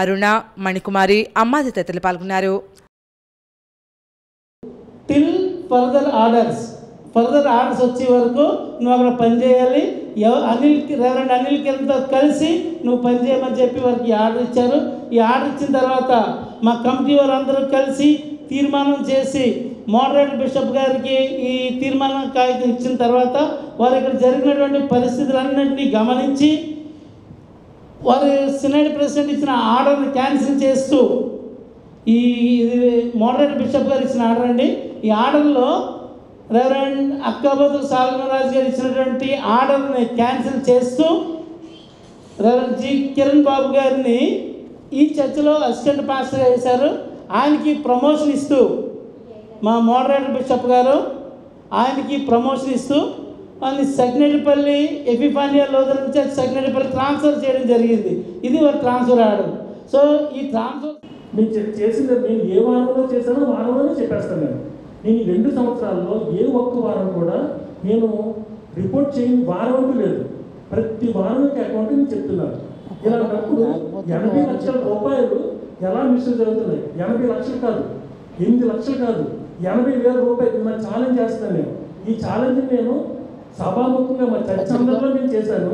Speaker 2: అరుణ, మణికుమారి, అమ్మాది తదితరులు పాల్గొన్నారు.
Speaker 11: ఫర్దర్ ఆర్డర్స్ వచ్చే వరకు నువ్వు అక్కడ పనిచేయాలి. రెవరెండ్ అనిల్ కిరణ్తో కలిసి నువ్వు పనిచేయమని చెప్పి వారికి ఆర్డర్ ఇచ్చారు. ఈ ఆర్డర్ ఇచ్చిన తర్వాత మా కమిటీ వారందరూ కలిసి తీర్మానం చేసి మోడరేటర్ బిషప్ గారికి ఈ తీర్మానం కాగితం ఇచ్చిన తర్వాత వారు ఇక్కడ జరిగినటువంటి పరిస్థితులన్నింటినీ గమనించి వారు సినడ్ ప్రెసిడెంట్ ఇచ్చిన ఆర్డర్ని క్యాన్సిల్ చేస్తూ ఇది మోడరేటర్ బిషప్ గారు ఇచ్చిన ఆర్డర్ అండి. ఈ ఆర్డర్లో రెవరెండ్ అక్కాబతుల్ సాల్మరాజు గారు ఇచ్చినటువంటి ఆర్డర్ని క్యాన్సిల్ చేస్తూ రెవరెండ్ జి కిరణ్ బాబు గారిని ఈ చర్చిలో అసిస్టెంట్ పాస్టర్గా వేశారు. ఆయనకి ప్రమోషన్ ఇస్తూ మా మోడరేటర్ బిషప్ గారు ఆయనకి ప్రమోషన్ ఇస్తూ వాళ్ళని సెగ్నెటిపల్లి ఎపిఫానియా లూథరన్ చర్చ్ సెగ్నెటిపల్లి ట్రాన్స్ఫర్ చేయడం జరిగింది. ఇది వారు ట్రాన్స్ఫర్ ఆర్డర్. సో ఈ ట్రాన్స్ఫర్
Speaker 12: నేను చేసింది నేను ఏ వారంలో చేశానో వారంలోనే చెప్పేస్తాను. నేను 2 సంవత్సరాల్లో ఏ ఒక్క వారం కూడా నేను రిపోర్ట్ చేయని వారం అంటూ లేదు. ప్రతి వారం అకౌంట్ నేను చెప్తున్నాను. ఇలాంటప్పుడు 80 లక్షల రూపాయలు ఎలా మిస్యూజ్ జరుగుతున్నాయి. 80 లక్షలు కాదు, 8 లక్షలు కాదు, 80,000 రూపాయలు నా ఛాలెంజ్ చేస్తాను. నేను ఈ ఛాలెంజ్ నేను సభాముఖంగా మా చర్చ అందరిలో నేను చేశాను.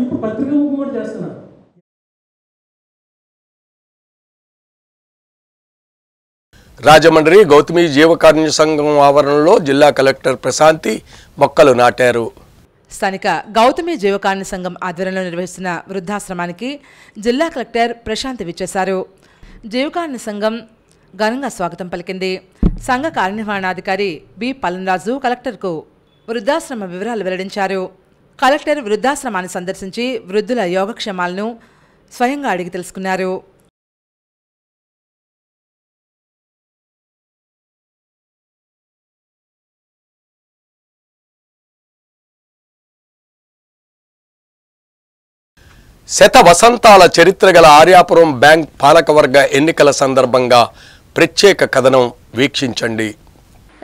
Speaker 12: ఇప్పుడు పత్రికా ముఖం కూడా చేస్తున్నాను.
Speaker 1: రాజమండ్రి గౌతమి జీవకారుణ్య సంఘం ఆవరణలో జిల్లా కలెక్టర్ ప్రశాంతి మొక్కలు నాటారు.
Speaker 2: స్థానిక గౌతమి జీవకారుణ్య సంఘం ఆధ్వర్యంలో నిర్వహిస్తున్న వృద్ధాశ్రమానికి జిల్లా కలెక్టర్ ప్రశాంత్ విచ్చేశారు. జీవకారుణ్య సంఘం ఘనంగా స్వాగతం పలికింది. సంఘ కార్యనిర్వహణాధికారి బి పల్లనరాజు కలెక్టర్కు వృద్ధాశ్రమ వివరాలు వెల్లడించారు. కలెక్టర్ వృద్ధాశ్రమాన్ని సందర్శించి వృద్ధుల యోగక్షేమాలను స్వయంగా అడిగి తెలుసుకున్నారు.
Speaker 1: శత వసంతాల చరిత్ర గల ఆర్యాపురం బ్యాంక్ పాలకవర్గ ఎన్నికల సందర్భంగా ప్రత్యేక కథనం వీక్షించండి.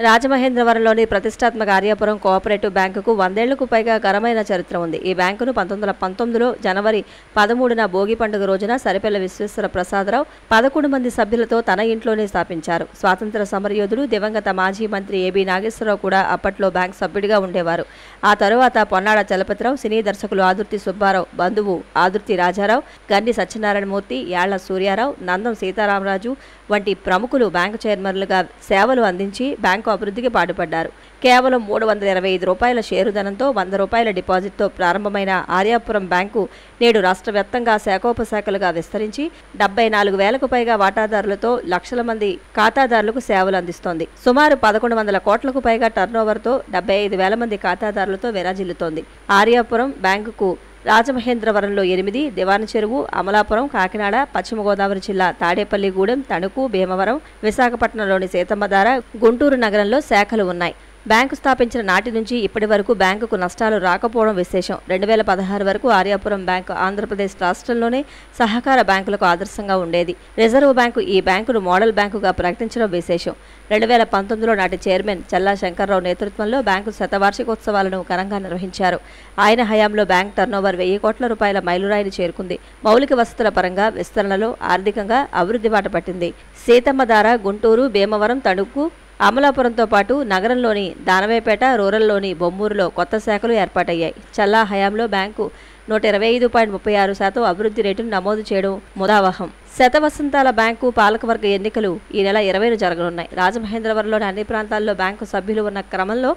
Speaker 13: రాజమహేంద్రవరంలోని ప్రతిష్టాత్మక ఆర్యాపురం కోఆపరేటివ్ బ్యాంకుకు 100 ఏళ్లకు పైగా ఘనమైన చరిత్ర ఉంది. ఈ బ్యాంకును 1919లో జనవరి 13న భోగి పండుగ రోజున సరిపెల్ల విశ్వేశ్వర ప్రసాదరావు 11 మంది సభ్యులతో తన ఇంట్లోనే స్థాపించారు. స్వాతంత్ర సమరయోధుడు దివంగత మాజీ మంత్రి ఏబీ నాగేశ్వరరావు కూడా అప్పట్లో బ్యాంక్ సభ్యుడిగా ఉండేవారు. ఆ తరువాత పొన్నాడ చలపతిరావు, సినీ దర్శకులు ఆదుర్తి సుబ్బారావు బంధువు ఆదుర్తి రాజారావు, గండి సత్యనారాయణమూర్తి, యాళ్ల సూర్యారావు, నందం సీతారామరాజు వంటి ప్రముఖులు బ్యాంకు చైర్మన్లుగా సేవలు అందించి బ్యాంకు అభివృద్ధికి పాటుపడ్డారు. కేవలం 325 రూపాయల షేరుధనంతో 100 రూపాయల డిపాజిట్తో ప్రారంభమైన ఆర్యాపురం బ్యాంకు నేడు రాష్ట్ర వ్యాప్తంగా శాఖోపశాఖలుగా విస్తరించి 74,000కు పైగా వాటాదారులతో లక్షల మంది ఖాతాదారులకు సేవలు అందిస్తోంది. సుమారు 1100 కోట్లకు పైగా టర్నోవర్తో 75,000 మంది ఖాతాదారులతో విరాజిల్లుతోంది. ఆర్యాపురం బ్యాంకుకు రాజమహేంద్రవరంలో 8, దివాన చెరువు, అమలాపురం, కాకినాడ, పశ్చిమ గోదావరి జిల్లా తాడేపల్లిగూడెం, తణుకు, భీమవరం, విశాఖపట్నంలోని సీతమ్మధార, గుంటూరు నగరంలో శాఖలు ఉన్నాయి. బ్యాంకు స్థాపించిన నాటి నుంచి ఇప్పటి వరకు బ్యాంకుకు నష్టాలు రాకపోవడం విశేషం. 2016 వరకు ఆర్యాపురం బ్యాంకు ఆంధ్రప్రదేశ్ రాష్ట్రంలోనే సహకార బ్యాంకులకు ఆదర్శంగా ఉండేది. రిజర్వ్ బ్యాంకు ఈ బ్యాంకును మోడల్ బ్యాంకుగా ప్రకటించడం విశేషం. 2019లో నాటి చైర్మన్ చల్లా శంకర్రావు నేతృత్వంలో బ్యాంకు శతవార్షికోత్సవాలను ఘనంగా నిర్వహించారు. ఆయన హయాంలో బ్యాంక్ టర్నోవర్ 1000 కోట్ల రూపాయల మైలురాయిని చేరుకుంది. మౌలిక వసతుల పరంగా విస్తరణలో ఆర్థికంగా అభివృద్ధి బాట పట్టింది. సీతమ్మధార, గుంటూరు, భీమవరం, తణుకు, అమలాపురంతో పాటు నగరంలోని దానవేపేట, రూరల్లోని బొమ్మూరులో కొత్త శాఖలు ఏర్పాటయ్యాయి. చల్లా హయాంలో బ్యాంకు 125.36% అభివృద్ధి రేటును నమోదు చేయడం ముదావహం. శతవసంతాల బ్యాంకు పాలకవర్గ ఎన్నికలు ఈ నెల 20న జరగనున్నాయి. రాజమహేంద్రవరంలోని అన్ని ప్రాంతాల్లో బ్యాంకు సభ్యులు ఉన్న క్రమంలో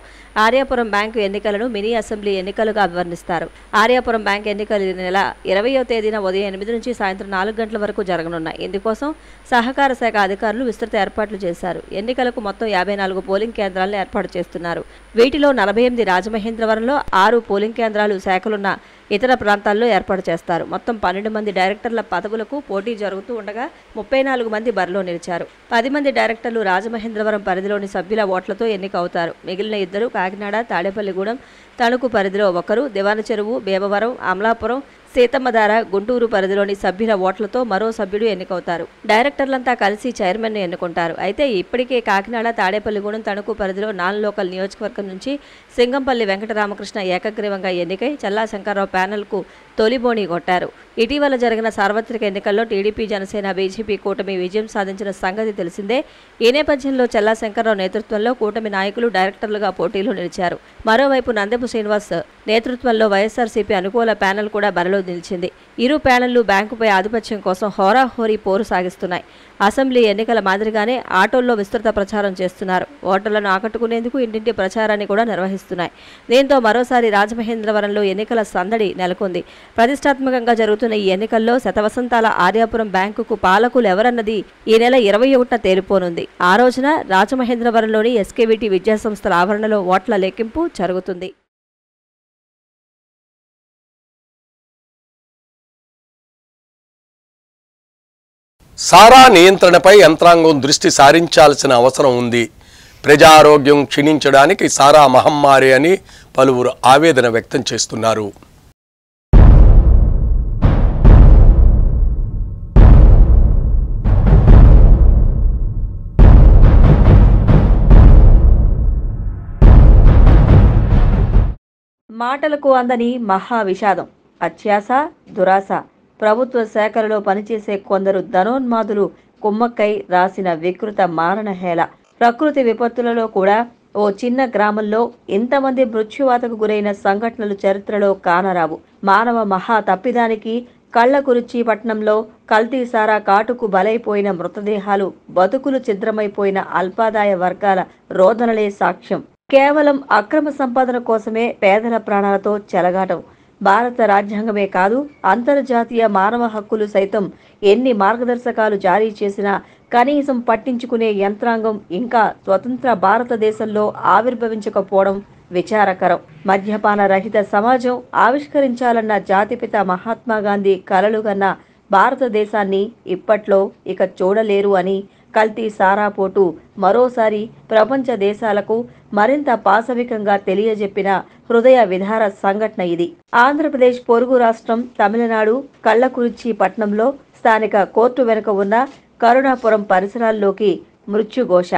Speaker 13: ఆర్యాపురం బ్యాంకు ఎన్నికలను మినీ అసెంబ్లీ ఎన్నికలుగా వర్ణిస్తారు. ఆర్యాపురం బ్యాంకు ఎన్నికలు ఈ నెల 20వ తేదీన ఉదయం 8 నుంచి సాయంత్రం 4 గంటల వరకు జరగనున్నాయి. ఇందుకోసం సహకార శాఖ అధికారులు విస్తృత ఏర్పాట్లు చేశారు. ఎన్నికలకు మొత్తం 54 పోలింగ్ కేంద్రాలను ఏర్పాటు చేస్తున్నారు. వీటిలో 48 రాజమహేంద్రవరంలో, 6 పోలింగ్ కేంద్రాలు శాఖలున్న ఇతర ప్రాంతాల్లో ఏర్పాటు చేస్తారు. మొత్తం 12 మంది డైరెక్టర్ల పదవులకు పోటీ జరుగుతూ ఉండగా 34 మంది బరిలో నిలిచారు. 10 మంది డైరెక్టర్లు రాజమహేంద్రవరం పరిధిలోని సభ్యుల ఓట్లతో ఎన్నికవుతారు. మిగిలిన 2 కాకినాడ, తాడేపల్లిగూడెం, తణుకు పరిధిలో 1, దివాన చెరువు, భీమవరం, అమలాపురం, సీతమ్మధార, గుంటూరు పరిధిలోని సభ్యుల ఓట్లతో మరో సభ్యుడు ఎన్నికవుతారు. డైరెక్టర్లంతా కలిసి చైర్మన్ను ఎన్నుకుంటారు. అయితే ఇప్పటికే కాకినాడ, తాడేపల్లిగూడెం, తణుకు పరిధిలో నాన్ లోకల్ నియోజకవర్గం నుంచి సింగంపల్లి వెంకటరామకృష్ణ ఏకగ్రీవంగా ఎన్నికై చల్లా శంకర్రావు ప్యానెల్కు తొలిబోణి కొట్టారు. ఇటీవల జరిగిన సార్వత్రిక ఎన్నికల్లో టీడీపీ, జనసేన, బీజేపీ కూటమి విజయం సాధించిన సంగతి తెలిసిందే. ఈ నేపథ్యంలో చల్లా శంకర్రావు నేతృత్వంలో కూటమి నాయకులు డైరెక్టర్లుగా పోటీలో నిలిచారు. మరోవైపు నందెపు శ్రీనివాస్ నేతృత్వంలో వైఎస్ఆర్సీపీ అనుకూల ప్యానెల్ కూడా బరిలో నిలిచింది. ఇరు ప్యానెళ్లు బ్యాంకుపై ఆధిపత్యం కోసం హోరాహోరీ పోరు సాగిస్తున్నాయి. అసెంబ్లీ ఎన్నికల మాదిరిగానే ఆటోల్లో విస్తృత ప్రచారం చేస్తున్నారు. ఓటర్లను ఆకట్టుకునేందుకు ఇంటింటి ప్రచారాన్ని కూడా నిర్వహిస్తున్నాయి. దీంతో మరోసారి రాజమహేంద్రవరంలో ఎన్నికల సందడి నెలకొంది. ప్రతిష్టాత్మకంగా జరుగుతున్న ఈ ఎన్నికల్లో శతవసంతాల ఆర్యాపురం బ్యాంకుకు పాలకులు ఎవరన్నది ఈ నెల 21న తేలిపోనుంది. ఆ రోజున రాజమహేంద్రవరంలోని ఎస్కేవిటి విద్యాసంస్థల ఆవరణలో ఓట్ల లెక్కింపు జరుగుతుంది.
Speaker 1: సారా నియంత్రణపై యంత్రాంగం దృష్టి సారించాల్సిన అవసరం ఉంది. ప్రజారోగ్యం క్షీణించడానికి సారా మహమ్మారి అని పలువురు ఆవేదన వ్యక్తం చేస్తున్నారు.
Speaker 13: మాటలకు అందని మహా విషాదం, అత్యాస, దురాశ. ప్రభుత్వ శాఖలలో పనిచేసే కొందరు ధనోన్మాదులు కుమ్మక్కై రాసిన వికృత మారణహేళ. ప్రకృతి విపత్తులలో కూడా ఓ చిన్న గ్రామంలో ఇంతమంది మృత్యువాతకు గురైన సంఘటనలు చరిత్రలో కానరావు. మానవ మహా తప్పిదానికి కళ్ళకురిచి పట్నంలో కల్తీ సారా కాటుకు బలైపోయిన మృతదేహాలు, బతుకులు ఛిద్రమైపోయిన అల్పాదాయ వర్గాల రోదనలే సాక్ష్యం. కేవలం అక్రమ సంపాదన కోసమే పేదల ప్రాణాలతో చెలగాటం. భారత రాజ్యాంగమే కాదు, అంతర్జాతీయ మానవ హక్కులు సైతం ఎన్ని మార్గదర్శకాలు జారీ చేసినా కనీసం పట్టించుకునే యంత్రాంగం ఇంకా స్వతంత్ర భారతదేశంలో ఆవిర్భవించకపోవడం విచారకరం. మద్యపాన రహిత సమాజం ఆవిష్కరించాలన్న జాతిపిత మహాత్మాగాంధీ కలలుగన్న భారతదేశాన్ని ఇప్పట్లో ఇక చూడలేరు అని కల్తీ సారాపోటు మరోసారి ప్రపంచ దేశాలకు మరింత పాశవికంగా తెలియజెప్పిన హృదయ విదార సంఘటన ఇది. ఆంధ్రప్రదేశ్ పొరుగు రాష్ట్రం తమిళనాడు కళ్ళకురిచి పట్నంలో స్థానిక కోర్టు వెనుక ఉన్న కరుణాపురం పరిసరాల్లోకి మృత్యుఘోష.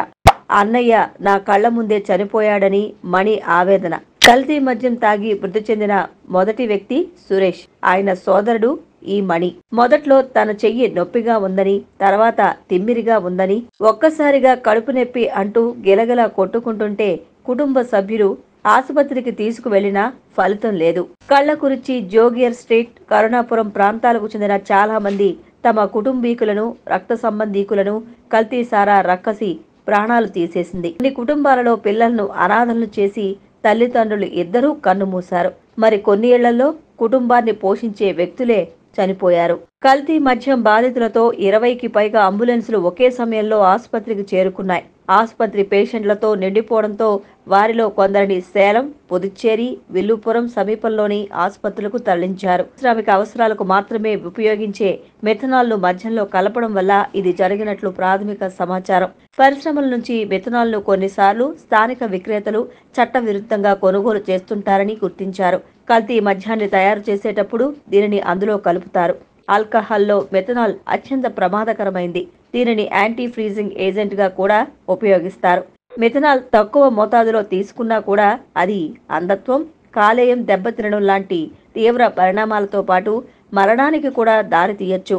Speaker 13: అన్నయ్య నా కళ్ల ముందే చనిపోయాడని మణి ఆవేదన. కల్తీ మద్యం తాగి మృతి చెందిన మొదటి వ్యక్తి సురేష్. ఆయన సోదరుడు ఈ మణి. మొదట్లో తన చెయ్యి నొప్పిగా ఉందని, తర్వాత తిమ్మిరిగా ఉందని, ఒక్కసారిగా కడుపు నొప్పి అంటూ గిలగల కొట్టుకుంటుంటే కుటుంబ సభ్యులు ఆసుపత్రికి తీసుకువెళ్లినా ఫలితం లేదు. కళ్ళకురిచి, జోగియర్ స్ట్రీట్, కరుణాపురం ప్రాంతాలకు చెందిన చాలా మంది తమ కుటుంబీకులను, రక్త సంబంధీకులను కల్తీ సారా రక్కసి ప్రాణాలు తీసేసింది. కొన్ని కుటుంబాలలో పిల్లలను అనాథలను చేసి తల్లిదండ్రులు ఇద్దరూ కన్నుమూశారు. మరి కొన్ని ఏళ్లలో కుటుంబాన్ని పోషించే వ్యక్తులే చనిపోయారు. కల్తీ మద్యం బాధితులతో 20కి పైగా అంబులెన్సులు ఒకే సమయంలో ఆసుపత్రికి చేరుకున్నాయి. ఆసుపత్రి పేషెంట్లతో నిండిపోవడంతో వారిలో కొందరిని సేలం, పుదుచ్చేరి, విల్లుపురం సమీపంలోని ఆసుపత్రులకు తరలించారు. శ్రామిక అవసరాలకు మాత్రమే ఉపయోగించే మెథనాల్ను మద్యంలో కలపడం వల్ల ఇది జరిగినట్లు ప్రాథమిక సమాచారం. పరిశ్రమల నుంచి మెథనాల్ను కొన్నిసార్లు స్థానిక విక్రేతలు చట్టవిరుద్ధంగా కొనుగోలు చేస్తుంటారని గుర్తించారు. కల్తీ మద్యాన్ని తయారు చేసేటప్పుడు దీనిని అందులో కలుపుతారు. ఆల్కహాల్లో మెథనాల్ అత్యంత ప్రమాదకరమైంది. దీనిని యాంటీ ఫ్రీజింగ్ ఏజెంట్ గా కూడా ఉపయోగిస్తారు. మెథనాల్ తక్కువ మోతాదులో తీసుకున్నా కూడా అది అంధత్వం, కాలేయం దెబ్బతినడం లాంటి తీవ్ర పరిణామాలతో పాటు మరణానికి కూడా దారితీయచ్చు.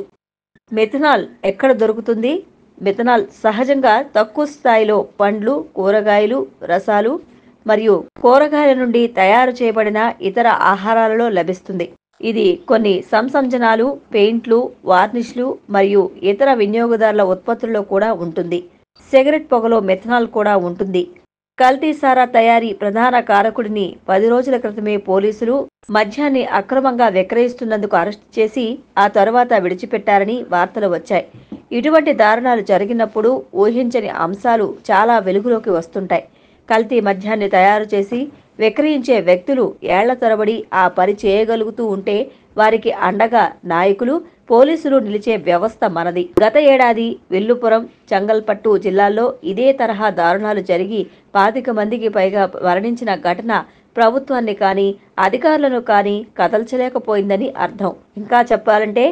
Speaker 13: మెథనాల్ ఎక్కడ దొరుకుతుంది? మెథనాల్ సహజంగా తక్కువ స్థాయిలో పండ్లు, కూరగాయలు, రసాలు మరియు కూరగాయల నుండి తయారు చేయబడిన ఇతర ఆహారాలలో లభిస్తుంది. ఇది కొన్ని సంసంజనాలు, పెయింట్లు, వార్నిష్లు మరియు ఇతర వినియోగదారుల ఉత్పత్తుల్లో కూడా ఉంటుంది. సిగరెట్ పొగలో మెథనాల్ కూడా ఉంటుంది. కల్తీ సారా తయారీ ప్రధాన కారకుడిని 10 రోజుల క్రితమే పోలీసులు మద్యాన్ని అక్రమంగా విక్రయిస్తున్నందుకు అరెస్టు చేసి ఆ తర్వాత విడిచిపెట్టారని వార్తలు వచ్చాయి. ఇటువంటి దారుణాలు జరిగినప్పుడు ఊహించని అంశాలు చాలా వెలుగులోకి వస్తుంటాయి. కల్తీ మద్యాన్ని తయారు చేసి విక్రయించే వ్యక్తులు ఏళ్ల తరబడి ఆ పని చేయగలుగుతూ ఉంటే వారికి అండగా నాయకులు, పోలీసులు నిలిచే వ్యవస్థ మనది. గత ఏడాది విల్లుపురం, చంగల్పట్టు జిల్లాల్లో ఇదే తరహా దారుణాలు జరిగి 25 మందికి పైగా మరణించిన ఘటన ప్రభుత్వాన్ని కానీ అధికారులను కానీ కదల్చలేకపోయిందని అర్థం. ఇంకా చెప్పాలంటే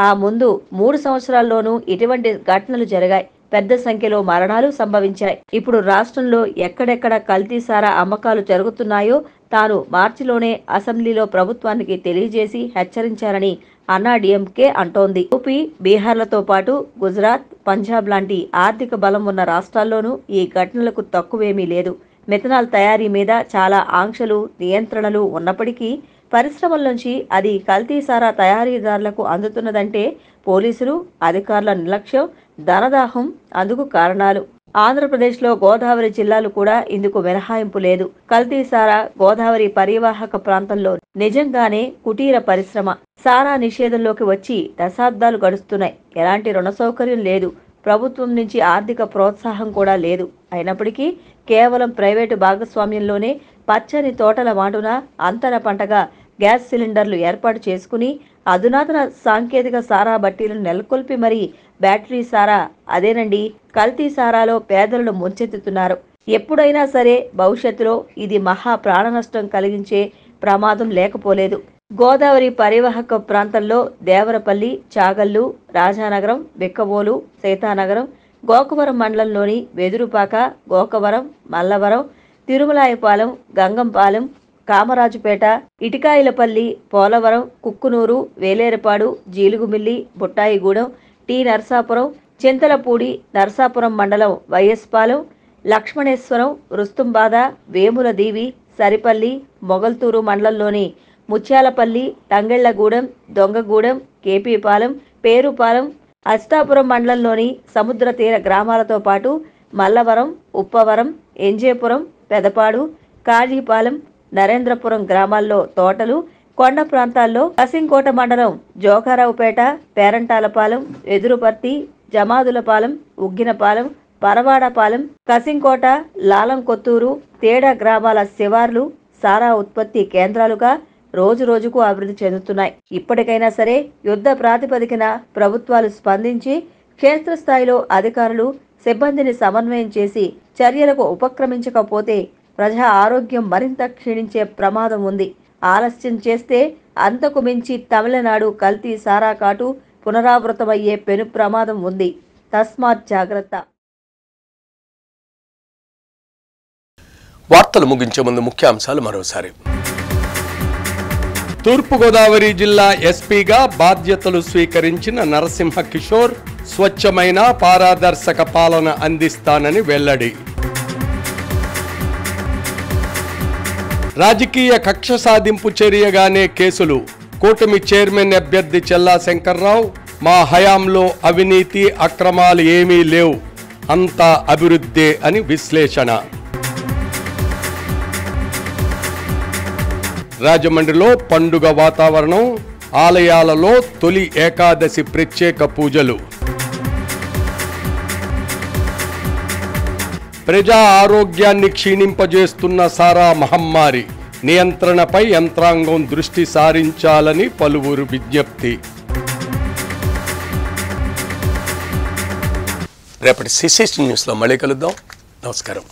Speaker 13: ఆ ముందు 3 సంవత్సరాల్లోనూ ఇటువంటి ఘటనలు జరిగాయి. పెద్ద సంఖ్యలో మరణాలు సంభవించాయి. ఇప్పుడు రాష్ట్రంలో ఎక్కడెక్కడ కల్తీ సారా అమ్మకాలు జరుగుతున్నాయో తాను మార్చిలోనే అసెంబ్లీలో ప్రభుత్వానికి తెలియజేసి హెచ్చరించారని అన్నాడీఎంకే అంటోంది. యూపీ, బీహార్లతో పాటు గుజరాత్, పంజాబ్ లాంటి ఆర్థిక బలం ఉన్న రాష్ట్రాల్లోనూ ఈ ఘటనలకు తక్కువేమీ లేదు. మెథనాల్ తయారీ మీద చాలా ఆంక్షలు, నియంత్రణలు ఉన్నప్పటికీ పరిశ్రమల నుంచి అది కల్తీ సారా తయారీదారులకు అందుతున్నదంటే పోలీసులు, అధికారుల నిర్లక్ష్యం, ధనదాహం అందుకు కారణాలు. ఆంధ్రప్రదేశ్లో గోదావరి జిల్లాలు కూడా ఇందుకు మినహాయింపు లేదు. కల్తీ సారా గోదావరి పరివాహక ప్రాంతంలో నిజంగానే కుటీర పరిశ్రమ. సారా నిషేధంలోకి వచ్చి దశాబ్దాలు గడుస్తున్నాయి. ఎలాంటి రుణ సౌకర్యం లేదు. ప్రభుత్వం నుంచి ఆర్థిక ప్రోత్సాహం కూడా లేదు. అయినప్పటికీ కేవలం ప్రైవేటు భాగస్వామ్యంలోనే పచ్చని తోటల మాటున అంతర పంటగా గ్యాస్ సిలిండర్లు ఏర్పాటు చేసుకుని అధునాతన సాంకేతిక సారా బట్టీలను నెలకొల్పి మరీ బ్యాటరీ సారా, అదేనండి కల్తీ సారాలో పేదలను ముంచెత్తుతున్నారు. ఎప్పుడైనా సరే భవిష్యత్తులో ఇది మహా ప్రాణ నష్టం కలిగించే ప్రమాదం లేకపోలేదు. గోదావరి పరివాహక ప్రాంతంలో దేవరపల్లి, చాగల్లు, రాజానగరం, బిక్కవోలు, సీతానగరం, గోకవరం మండలంలోని వెదురుపాక, గోకవరం, మల్లవరం, తిరుమలాయపాలెం, గంగంపాలెం, కామరాజుపేట, ఇటికాయలపల్లి, పోలవరం, కుక్కునూరు, వేలేరుపాడు, జీలుగుమిల్లి, బుట్టాయిగూడెం, టి నర్సాపురం, చింతలపూడి, నర్సాపురం మండలం వైఎస్పాలెం, లక్ష్మణేశ్వరం, రుస్తుంబాద, వేముల దీవి, సరిపల్లి, మొగల్తూరు మండలంలోని ముత్యాలపల్లి, తంగెళ్లగూడెం, దొంగగూడెం, కేపీపాలెం, పేరుపాలెం, అష్టాపురం మండలంలోని సముద్ర తీర గ్రామాలతో పాటు మల్లవరం, ఉప్పవరం, ఎంజేపురం, పెదపాడు, కాజీపాలెం, నరేంద్రపురం గ్రామాల్లో తోటలు, కొండ ప్రాంతాల్లో కసింకోట మండలం జోకారావుపేట, పేరంటాలపాలెం, ఎదురుపర్తి, జమాదులపాలెం, ఉగ్గినపాలెం, పరవాడపాలెం, కసింకోట, లాలంకొత్తూరు, తేడ గ్రామాల శివార్లు సారా ఉత్పత్తి కేంద్రాలుగా రోజురోజుకు అభివృద్ధి చెందుతున్నాయి. ఇప్పటికైనా సరే యుద్ధ ప్రాతిపదికన ప్రభుత్వాలు స్పందించి క్షేత్రస్థాయిలో అధికారులు, సిబ్బందిని సమన్వయం చేసి చర్యలకు ఉపక్రమించకపోతే ప్రజా ఆరోగ్యం మరింత క్షీణించే ప్రమాదం ఉంది. ఆలస్యం చేస్తే అంతకు మించి తమిళనాడు కల్తీ సారా కాటు పునరావృతమయ్యే పెను ప్రమాదం ఉంది. తస్మాత్ జాగ్రత్త.
Speaker 1: వార్తలు ముగించే ముందు ముఖ్యాంశాలు మరోసారి. తూర్పుగోదావరి జిల్లా ఎస్పీగా బాధ్యతలు స్వీకరించిన నరసింహ కిషోర్ స్వచ్ఛమైన పారదర్శక పాలన అందిస్తానని వెల్లడి. రాజకీయ కక్ష సాధింపు చర్యగానే కేసులు. కూటమి చైర్మన్ అభ్యర్థి చెల్లా శంకర్రావు, మా హయాంలో అవినీతి అక్రమాలు ఏమీ లేవు, అంతా అభివృద్ధే అని విశ్లేషణ. రాజమండ్రిలో పండుగ వాతావరణం, ఆలయాలలో తొలి ఏకాదశి ప్రత్యేక పూజలు. ప్రజా ఆరోగ్యాన్ని క్షీణింపజేస్తున్న సారా మహమ్మారి నియంత్రణపై యంత్రాంగం దృష్టి సారించాలని పలువురు విజ్ఞప్తి. రేపటి సిసిసి న్యూస్లో మళ్ళీ కలుద్దాం. నమస్కారం.